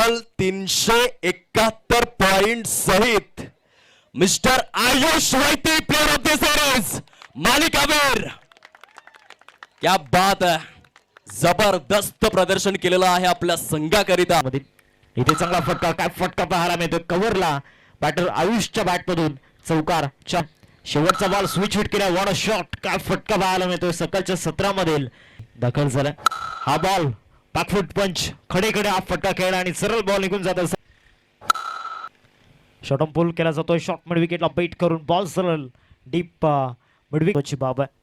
तब्बल 371 पॉइंट सहित mister Ayush Vaiti player of the series मालिकावीर. क्या बात है, जबरदस्त प्रदर्शन केलेलं आहे आपल्या संघाकरिता. इथे चांगला फटका, काय फटका पाहायला मिळतो कव्हरला बॅटर आयुषच्या बॅट मधून चौकार. शेवटचा बॉल स्विच हिट केला, वॉट अ शॉट, काय फटका पाहायला मिळतोय सकाळच्या 17 मधील दाखल झाला. हा बॉल बॅकफुट पंच खडे खडे हा फटका खेळला आणि सरळ बॉल निघून जात असतो. शॉट ऑन पुल केला जातोय, शॉट मिड विकेटला बेट करून बॉल सरळ डीप मिड विकेटची बाब आहे.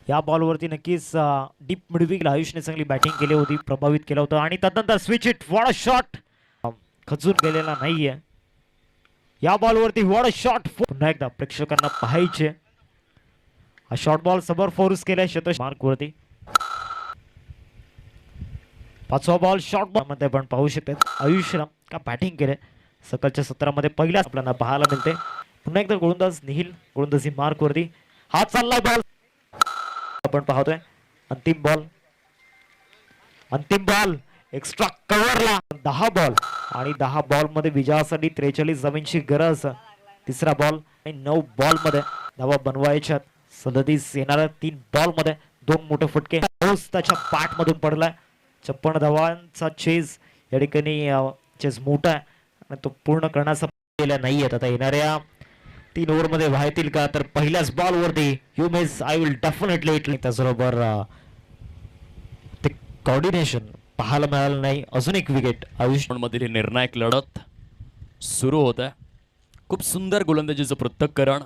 या बॉलवरती नक्कीच डीप मिड विकेटला आयुषने चांगली बॅटिंग केली होती, प्रभावित केलं होतं आणि त्यानंतर switch hit, what a shot, खचून गेलेला नाहीये. या बॉलवरती वॉट अ शॉट, पुन्हा एकदा प्रेक्षकांना पाहायचे. हा शॉर्ट बॉल समोर फोर्स केलाय शतश मार्क वरती. पाचवा बॉल शॉर्ट बॉल मध्ये पण पाहू शकतात आयुषला का बॅटिंग केले सकाळच्या 17 मध्ये पहिल्याच आपल्याला पाहायला मिळते. पुन्हा एकदा गोलंदाज निहिल गोलंदाजी मार्क वरती. हा चाललाय बॉल आपण पाहतोय. अंतिम बॉल एक्स्ट्रा कव्हरला 10 बॉल आणि 10 बॉल मध्ये विजयासाठी 43 जमीनची गरज. तिसरा बॉल आणि 9 बॉल मध्ये धावा बनवायच्यात. 37 येणाऱ्या 3 बॉल मध्ये 2 मोठे फटके त्याच्या बॅट मधून पडलाय. 56 धावांचा चेज या ठिकाणी चेज मोठा आहे आणि तो पूर्ण करण्याचा केला नाहीये. आता येणाऱ्या 3 ओव्हर मध्ये व्हायतील का, तर पहिल्याच बॉल वरती you miss I will definitely it. त्याचबरोबर ते कोऑर्डिनेशन पाहायला मिळालं नाही. अजून एक विकेट आयुष मधील निर्णायक लढत सुरू होत आहे. खूप सुंदर गोलंदाजीचं पृथक्करण